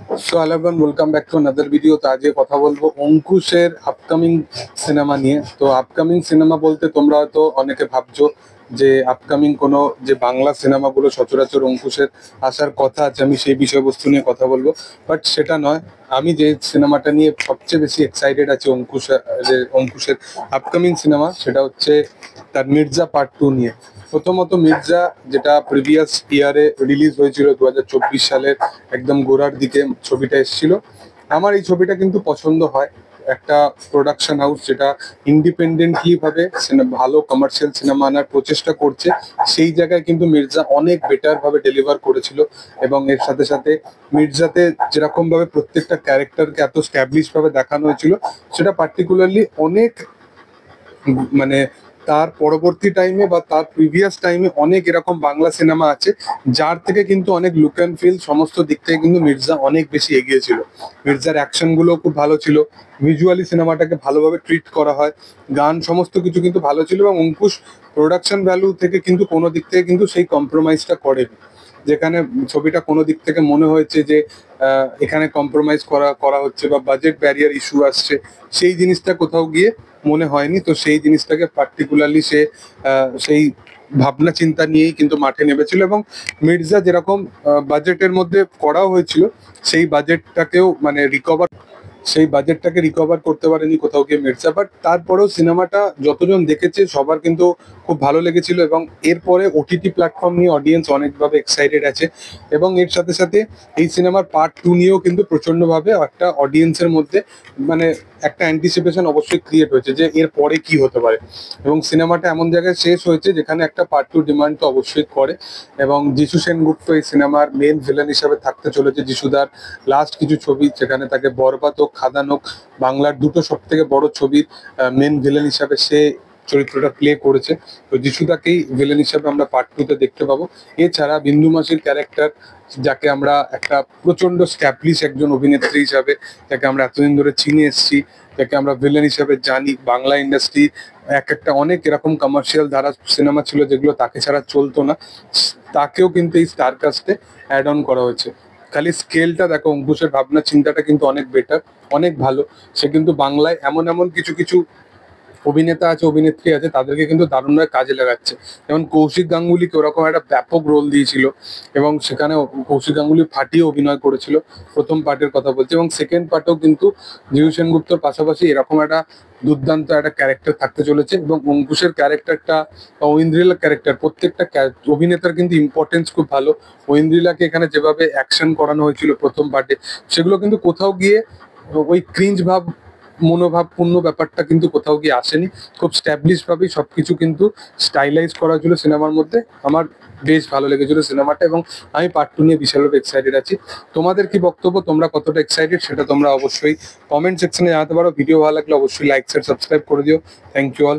So hello everyone, welcome back to another video। তো আজকে কথা বলবো অঙ্কুশের আপকামিং সিনেমা নিয়ে। তো আপকামিং সিনেমা বলতে তোমরা হয়তো অনেকে ভাবছো যে আপকামিং কোনো যে বাংলা সিনেমাগুলো সচরাচর অঙ্কুশের আসার কথা আছে, আমি সেই বিষয়বস্তু নিয়ে কথা বলবো, বাট সেটা নয়। আমি যে সিনেমাটা নিয়ে সবচেয়ে বেশি এক্সাইটেড আছি অঙ্কুশের আপকামিং সিনেমা, সেটা হচ্ছে তার মির্জা পার্ট 2 নিয়ে। প্রথমত মির্জা, যেটা প্রিভিয়াস ইয়ারে রিলিজ হয়েছিল 2024 সালের একদম গোড়ার দিকে ছবিটা এসেছিল। আমার এই ছবিটা কিন্তু পছন্দ হয়। একটা প্রোডাকশন হাউস যেটা ইন্ডিপেন্ডেন্টলি ভাবে ভালো কমার্শিয়াল সিনেমা আনার প্রচেষ্টা করছে, সেই জায়গায় কিন্তু মির্জা অনেক বেটার ভাবে ডেলিভার করেছিল। এবং এর সাথে সাথে মির্জাতে যেরকম ভাবে প্রত্যেকটা ক্যারেক্টারকে এত স্ট্যাবলিশ ভাবে দেখানো হয়েছিল, সেটা পার্টিকুলারলি অনেক মানে তার পরবর্তী টাইমে বা তার প্রিভিয়াস টাইমে অনেক এরকম বাংলা সিনেমা আছে যার থেকে কিন্তু অনেক লুক অ্যান্ড ফিল সমস্ত দিক থেকে কিন্তু মির্জা অনেক বেশি এগিয়ে ছিল। মির্জার অ্যাকশন গুলো খুব ভালো ছিল, ভিজুয়ালি সিনেমাটাকে ভালোভাবে ট্রিট করা হয়, গান সমস্ত কিছু কিন্তু ভালো ছিল। এবং অঙ্কুশ প্রোডাকশন ভ্যালু থেকে কিন্তু কোনো দিক থেকে কিন্তু সেই কম্প্রোমাইজটা করেনি। যেখানে ছবিটা কোনো দিক থেকে মনে হয়েছে যে এখানে কম্প্রোমাইজ করা করা হচ্ছে বা বাজেট ব্যারিয়ার ইস্যু আসছে, সেই জিনিসটা কোথাও গিয়ে মনে হয়নি। তো সেই জিনিসটাকে পার্টিকুলারলি সে সেই ভাবনা চিন্তা নিয়েই কিন্তু মাঠে নেমেছিল। এবং মির্জা যেরকম বাজেটের মধ্যে করাও হয়েছিল, সেই বাজেটটাকেও মানে সেই বাজেটটাকে রিকভার করতে পারেনি কোথাও গিয়ে মির্জা। বাট তারপরেও সিনেমাটা যতজন দেখেছে সবার কিন্তু খুব ভালো লেগেছিল। এবং এরপরে ওটিটি প্ল্যাটফর্ম নিয়ে অডিয়েন্স অনেকভাবে এক্সাইটেড আছে। এবং এর সাথে সাথে এই সিনেমার পার্ট 2 নিয়েও কিন্তু প্রচন্ডভাবে একটা অডিয়েন্সের মধ্যে মানে একটা অ্যান্টিসিপেশন অবশ্যই ক্রিয়েট হয়েছে যে এর পরে কি হতে পারে। এবং সিনেমাটা এমন জায়গায় শেষ হয়েছে যেখানে একটা পার্ট 2 ডিমান্ড তো অবশ্যই করে। এবং যিশু সেনগুপ্ত এই সিনেমার মেন ভিলেন হিসাবে থাকতে চলেছে। যিশুদার লাস্ট কিছু ছবি, যেখানে তাকে বরবাদ হোক খাদান হোক, বাংলার দুটো সব থেকে বড় ছবির মেন ভিলেন হিসাবে সে চরিত্রটা প্লে করেছে। তো যিশুদাকেই ভিলেন হিসাবে আমরা পার্ট 2 তে দেখতে পাবো। এছাড়া বিন্দু মাসির ক্যারেক্টার, যাকে আমরা একটা প্রচন্ড স্ট্যাবলিশ একজন অভিনেত্রী হিসাবে, যাকে আমরা এতদিন ধরে চিনে এসেছি, যাকে আমরা ভিলেন হিসাবে জানি, বাংলা ইন্ডাস্ট্রি একটা অনেক এরকম কমার্শিয়াল ধারা সিনেমা ছিল যেগুলো তাকে ছাড়া চলতো না, তাকেও কিন্তু এই স্টার কাস্টে অ্যাড অন করা হয়েছে। খালি স্কেলটা দেখো, অঙ্কুশের ভাবনা চিন্তাটা কিন্তু অনেক বেটার, অনেক ভালো। সে কিন্তু বাংলায় এমন এমন কিছু কিছু অভিনেতা আছে, অভিনেত্রী আছে, তাদেরকে কিন্তু দারুণভাবে কাজে লাগাচ্ছে। যেমন কৌশিক গাঙ্গুলিকে ওরকম একটা ব্যাপক রোল দিয়েছিল, এবং সেখানে কৌশিক গাঙ্গুলি ফাটিয়ে অভিনয় করেছিল। প্রথম পার্টের কথা বলছি, এবং সেকেন্ড পার্টেও কিন্তু জিউ সেনগুপ্তর পাশাপাশি এরকম একটা দুর্দান্ত একটা ক্যারেক্টার থাকতে চলেছে। এবং অঙ্কুশের ক্যারেক্টারটা বা ঐন্দ্রিলার ক্যারেক্টার, প্রত্যেকটা অভিনেতার কিন্তু ইম্পর্টেন্স খুব ভালো। ঐন্দ্রিলাকে এখানে যেভাবে অ্যাকশন করানো হয়েছিল প্রথম পার্টে, সেগুলো কিন্তু কোথাও গিয়ে ওই ক্রিঞ্জ ভাব মনোভাবপূর্ণ ব্যাপারটা কিন্তু কোথাও গিয়ে আসেনি। খুব স্ট্যাবলিশ ভাবেই সবকিছু কিন্তু স্টাইলাইজ করা ছিল সিনেমার মধ্যে। আমার বেশ ভালো লেগেছিল সিনেমাটা, এবং আমি পার্ট 2 নিয়ে বিশালভাবে এক্সাইটেড আছি। তোমাদের কি বক্তব্য, তোমরা কতটা এক্সাইটেড, সেটা তোমরা অবশ্যই কমেন্ট সেকশনে জানাতে পারো। ভিডিও ভালো লাগলে অবশ্যই লাইক শেয়ার সাবস্ক্রাইব করে দিও। Thank you all.